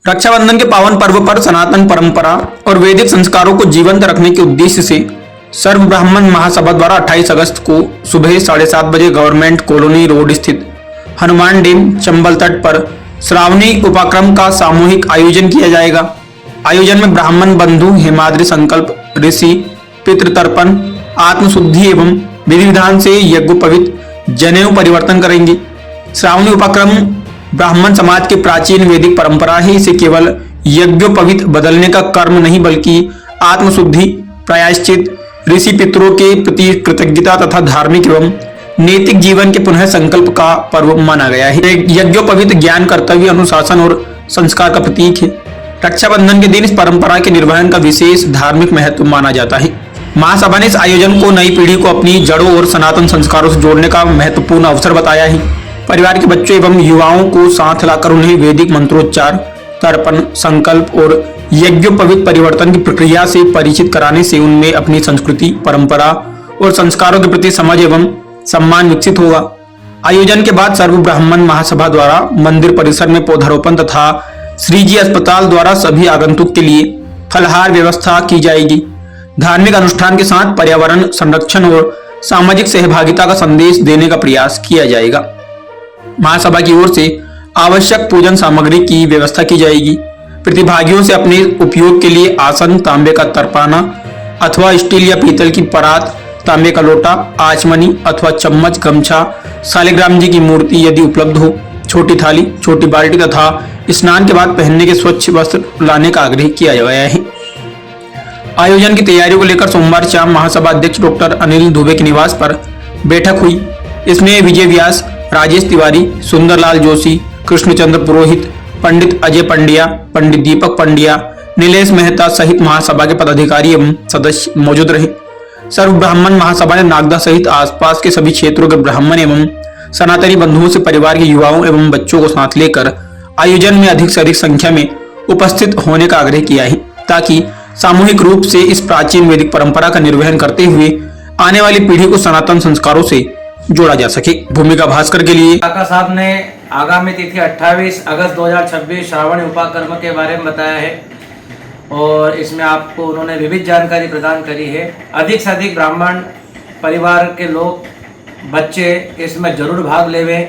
रक्षाबंधन के पावन पर्व पर सनातन परंपरा और वैदिक संस्कारों को जीवंत रखने के उद्देश्य से सर्व ब्राह्मण महासभा द्वारा 28 अगस्त को सुबह 7:30 बजे गवर्नमेंट कॉलोनी रोड स्थित हनुमान डैम चंबल तट पर श्रावणी उपक्रम का सामूहिक आयोजन किया जाएगा। आयोजन में ब्राह्मण बंधु हेमाद्रि संकल्प, ऋषि, पितृतर्पण, आत्मशुद्धि एवं विधि विधान से यज्ञोपवीत जनेऊ परिवर्तन करेंगे। श्रावणी उपक्रम ब्राह्मण समाज की प्राचीन वैदिक परंपरा है। इसे केवल यज्ञोपवीत बदलने का कर्म नहीं बल्कि आत्मशुद्धि, प्रायश्चित, ऋषि पितरों के प्रति कृतज्ञता तथा धार्मिक एवं नैतिक जीवन के पुनः संकल्प का पर्व माना गया है। यज्ञोपवीत ज्ञान, कर्तव्य, अनुशासन और संस्कार का प्रतीक है। रक्षाबंधन के दिन इस परंपरा के निर्वहन का विशेष धार्मिक महत्व माना जाता है। महासभा ने इस आयोजन को नई पीढ़ी को अपनी जड़ों और सनातन संस्कारों से जोड़ने का महत्वपूर्ण अवसर बताया है। परिवार के बच्चों एवं युवाओं को साथ लाकर उन्हें वैदिक मंत्रोच्चार, तर्पण, संकल्प और यज्ञोपवीत परिवर्तन की प्रक्रिया से परिचित कराने से उनमें अपनी संस्कृति, परंपरा और संस्कारों के प्रति समझ एवं सम्मान विकसित होगा। आयोजन के बाद सर्व ब्राह्मण महासभा द्वारा मंदिर परिसर में पौधारोपण तथा श्रीजी अस्पताल द्वारा सभी आगंतुक के लिए फलहार व्यवस्था की जाएगी। धार्मिक अनुष्ठान के साथ पर्यावरण संरक्षण और सामाजिक सहभागिता का संदेश देने का प्रयास किया जाएगा। महासभा की ओर से आवश्यक पूजन सामग्री की व्यवस्था की जाएगी। प्रतिभागियों से अपने उपयोग के लिए आसन, तांबे का तरपाना अथवा स्टील या पीतल की परात, तांबे का लोटा, आचमनी अथवा चम्मच, गमछा, शालिग्राम जी की मूर्ति यदि उपलब्ध हो, छोटी थाली, छोटी बाल्टी तथा स्नान के बाद पहनने के स्वच्छ वस्त्र लाने का आग्रह किया गया है। आयोजन की तैयारियों को लेकर सोमवार शाम महासभा अध्यक्ष डॉक्टर अनिल दुबे के निवास पर बैठक हुई। इसमें विजय व्यास, राजेश तिवारी, सुंदरलाल जोशी, कृष्णचंद्र पुरोहित, पंडित अजय पंड्या, पंडित दीपक पंड्या, नीलेश मेहता सहित महासभा के पदाधिकारी एवं सदस्य मौजूद रहे। सर्व ब्राह्मण महासभा ने नागदा सहित आसपास के सभी क्षेत्रों के ब्राह्मण एवं सनातनी बंधुओं से परिवार के युवाओं एवं बच्चों को साथ लेकर आयोजन में अधिक से अधिक संख्या में उपस्थित होने का आग्रह किया है, ताकि सामूहिक रूप से इस प्राचीन वैदिक परंपरा का निर्वहन करते हुए आने वाली पीढ़ी को सनातन संस्कारों से जोड़ा जा सके। भूमिका भास्कर के लिए काका साहब ने आगामी तिथि 28 अगस्त 2026 श्रावणी उपक्रम के बारे में बताया है और इसमें आपको उन्होंने विविध जानकारी प्रदान करी है। अधिक से अधिक ब्राह्मण परिवार के लोग, बच्चे इसमें जरूर भाग लेवें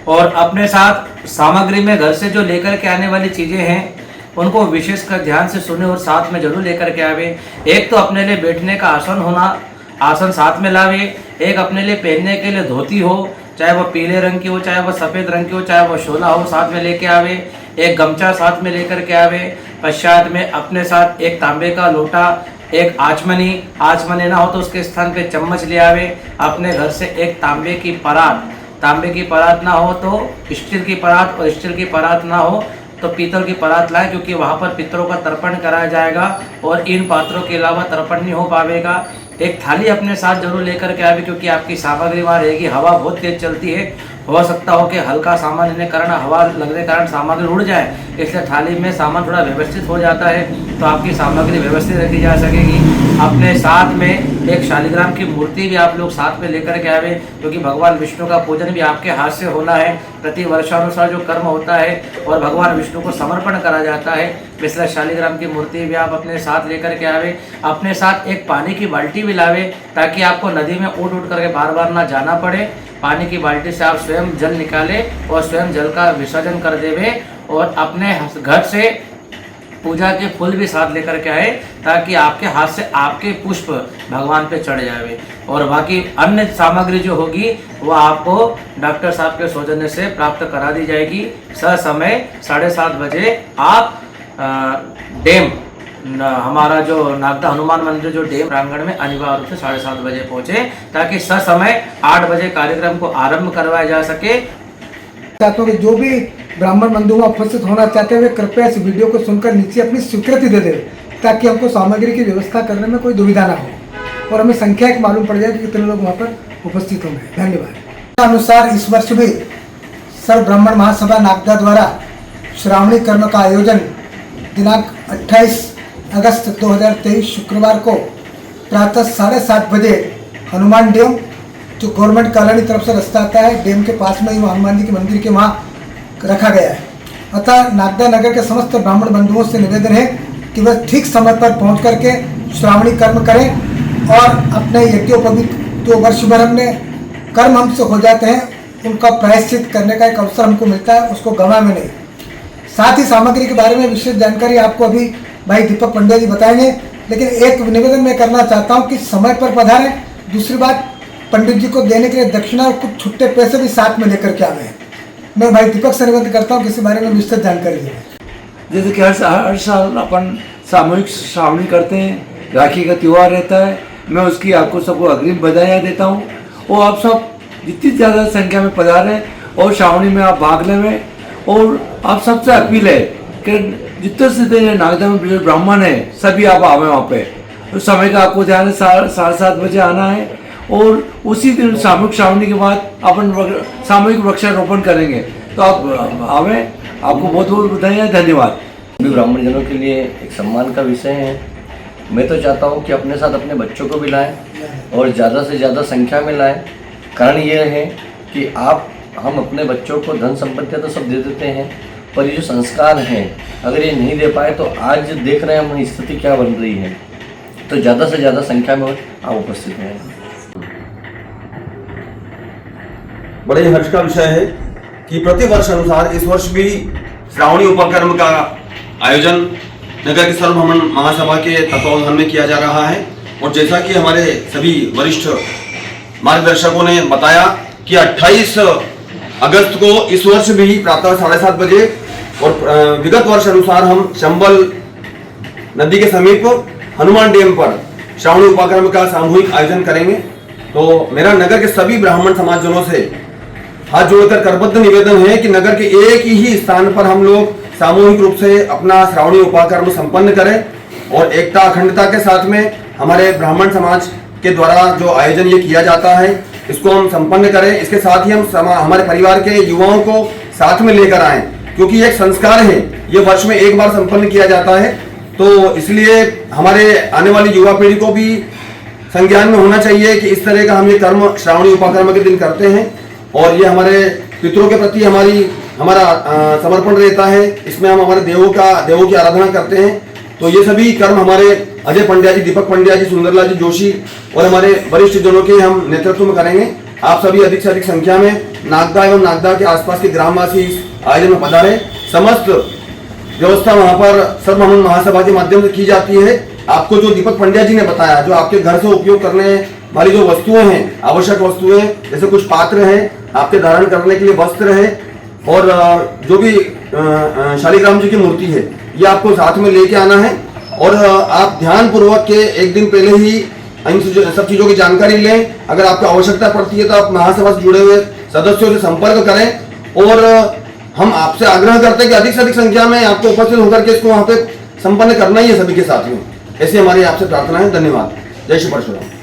और अपने साथ सामग्री में घर से जो लेकर के आने वाली चीज़ें हैं उनको विशेषकर ध्यान से सुने और साथ में जरूर लेकर के आवे। एक तो अपने लिए बैठने का आसन होना, आसन साथ में लावे। एक अपने लिए पहनने के लिए धोती हो, चाहे वो पीले रंग की हो, चाहे वो सफ़ेद रंग की हो, चाहे वो शोला हो, साथ में लेके आवे। एक गमछा साथ में लेकर के आवे। पश्चात में अपने साथ एक तांबे का लोटा, एक आचमनी ना हो तो उसके स्थान पे चम्मच ले आवे। अपने घर से एक तांबे की परात ना हो तो स्टील की परात, और स्टील की परात ना हो तो पीतल की परात लाए, क्योंकि वहाँ पर पितरों का तर्पण कराया जाएगा और इन पात्रों के अलावा तर्पण नहीं हो पाएगा। एक थाली अपने साथ जरूर लेकर के आवे, क्योंकि आपकी सामग्री वहाँ रहेगी। हवा बहुत तेज चलती है, हो सकता हो कि हल्का सामान लेने कारण, हवा लगने कारण सामग्री उड़ जाए, इसलिए थाली में सामान थोड़ा व्यवस्थित हो जाता है तो आपकी सामग्री व्यवस्थित रखी जा सकेगी। अपने साथ में एक शालिग्राम की मूर्ति भी आप लोग साथ में लेकर के आवे, क्योंकि भगवान विष्णु का पूजन भी आपके हाथ से होना है। प्रति वर्षानुसार जो कर्म होता है और भगवान विष्णु को समर्पण करा जाता है, इसलिए शालिग्राम की मूर्ति भी आप अपने साथ लेकर के आवे। अपने साथ एक पानी की बाल्टी भी लावे, ताकि आपको नदी में उठ करके बार बार ना जाना पड़े। पानी की बाल्टी से आप स्वयं जल निकालें और स्वयं जल का विसर्जन कर देवे और अपने घर से पूजा के फूल भी साथ लेकर के आए, ताकि आपके हाथ से आपके पुष्प भगवान पे चढ़ जावे। और बाकी अन्य सामग्री जो होगी वो आपको डॉक्टर साहब के सौजन्य से प्राप्त करा दी जाएगी। समय 7:30 बजे आप डैम, हमारा जो नागदा हनुमान मंदिर जो डैम प्रांगण में अनिवार्य रूप से 7:30 बजे पहुंचे, ताकि समय 8 बजे कार्यक्रम को आरंभ करवाया जा सके। चाहता हूँ कि जो भी ब्राह्मण बंधु उपस्थित होना चाहते हैं वे कृपया इस वीडियो को सुनकर नीचे अपनी स्वीकृति दे दें, ताकि हमको सामग्री की व्यवस्था करने में कोई दुविधा ना हो और हमें संख्या एक मालूम पड़ जाए कि कितने लोग वहाँ पर उपस्थित होंगे। धन्यवाद। अनुसार इस वर्ष भी सर्व ब्राह्मण महासभा नागदा द्वारा श्रावणी कर्म का आयोजन दिनांक 28 अगस्त 2023 शुक्रवार को प्रातः 7:30 बजे हनुमान डैम, जो गवर्नमेंट कॉलोनी तरफ से रास्ता आता है, डैम के पास में ही हनुमान जी के मंदिर के वहाँ रखा गया है। अतः नागदा नगर के समस्त ब्राह्मण बंधुओं से निवेदन है कि वह ठीक समय पर पहुंच करके श्रावणी कर्म करें और अपने यज्ञोपवीत जो वर्ष भर हमने कर्म हमसे हो जाते हैं उनका प्रायश्चित करने का एक अवसर हमको मिलता है, उसको गंवा में नहीं। साथ ही सामग्री के बारे में विशेष जानकारी आपको अभी भाई दीपक पंड्या जी बताएंगे, लेकिन एक निवेदन मैं करना चाहता हूं कि समय पर पधारें। दूसरी बात, पंडित जी को देने के लिए दक्षिणा और कुछ छुट्टे पैसे भी साथ में लेकर के आवे। मैं भाई दीपक से निवेदन करता हूँ किसी बारे में विस्तृत जानकारी दें। जैसे कि हर साल अपन सामूहिक श्रावणी करते हैं, राखी का त्यौहार रहता है, मैं उसकी आपको सबको अग्रिम बधाइयाँ देता हूँ और आप सब जितनी ज़्यादा संख्या में पधारें और श्रावणी में आप भाग लें। और आप सबसे अपील है कि जितने से नागदा में जो ब्राह्मण है सभी आप आवे वहाँ पे। तो समय का आपको ध्यान है 7:30 बजे आना है और उसी दिन सामूहिक श्रावणी के बाद अपन सामूहिक वृक्षारोपण करेंगे। तो आप आवे, आपको बहुत बहुत बधाइयाँ, धन्यवाद। सभी ब्राह्मण जनों के लिए एक सम्मान का विषय है। मैं तो चाहता हूँ कि अपने साथ अपने बच्चों को भी लाएं और ज़्यादा से ज़्यादा संख्या में लाएं। कारण ये है कि हम अपने बच्चों को धन संपत्तियाँ तो सब दे देते हैं, पर ये जो संस्कार हैं अगर ये नहीं दे पाए तो आज देख रहे हैं हम स्थिति क्या बन रही है। तो ज़्यादा से ज़्यादा संख्या में आप उपस्थित हैं। बड़े हर्ष का विषय है कि प्रतिवर्ष अनुसार इस वर्ष भी श्रावणी उपकर्म का आयोजन नगर के सर्वभ्रमण महासभा के तत्वावधान में किया जा रहा है। और जैसा कि हमारे सभी वरिष्ठ मार्गदर्शकों ने बताया कि 28 अगस्त को इस वर्ष भी प्रातः 7:30 बजे और विगत वर्ष अनुसार हम चंबल नदी के समीप हनुमान डैम पर श्रावणी उपक्रम का सामूहिक आयोजन करेंगे। तो मेरा नगर के सभी ब्राह्मण समाजजनों से हाथ जोड़कर करबद्ध निवेदन है कि नगर के एक ही स्थान पर हम लोग सामूहिक रूप से अपना श्रावणी उपाकर्म संपन्न करें और एकता अखंडता के साथ में हमारे ब्राह्मण समाज के द्वारा जो आयोजन ये किया जाता है इसको हम संपन्न करें। इसके साथ ही हम हमारे परिवार के युवाओं को साथ में लेकर आएं, क्योंकि एक संस्कार है, ये वर्ष में एक बार संपन्न किया जाता है। तो इसलिए हमारे आने वाली युवा पीढ़ी को भी संज्ञान में होना चाहिए कि इस तरह का हम ये कर्म श्रावणी उपाकर्म के दिन करते हैं और ये हमारे पितरों के प्रति हमारा समर्पण रहता है। इसमें हम हमारे देवों की आराधना करते हैं। तो ये सभी कर्म हमारे अजय पंड्या जी, दीपक पंड्या जी, सुंदरलाल जी जोशी और हमारे वरिष्ठ जनों के हम नेतृत्व में करेंगे। आप सभी अधिक से अधिक संख्या में नागदा एवं नागदा के आसपास के ग्रामवासी इस आयोजन में पधारे। समस्त व्यवस्था वहाँ पर सर्वभ्रमण महासभा के माध्यम से की जाती है। आपको जो दीपक पंड्या जी ने बताया, जो आपके घर से उपयोग करने वाली जो वस्तुएं हैं, आवश्यक वस्तुएं, जैसे कुछ पात्र हैं, आपके धारण करने के लिए वस्त्र है और जो भी शालिग्राम जी की मूर्ति है, ये आपको साथ में लेके आना है। और आप ध्यान पूर्वक के एक दिन पहले ही इन सब चीजों की जानकारी लें। अगर आपको आवश्यकता पड़ती है तो आप महासभा से जुड़े हुए सदस्यों से संपर्क करें और हम आपसे आग्रह करते हैं कि अधिक से अधिक संख्या में आपको उपस्थित होकर के इसको वहाँ पे संपन्न करना ही है सभी के साथ में। ऐसी हमारी आपसे प्रार्थना है। धन्यवाद। जय श्री परशुराम।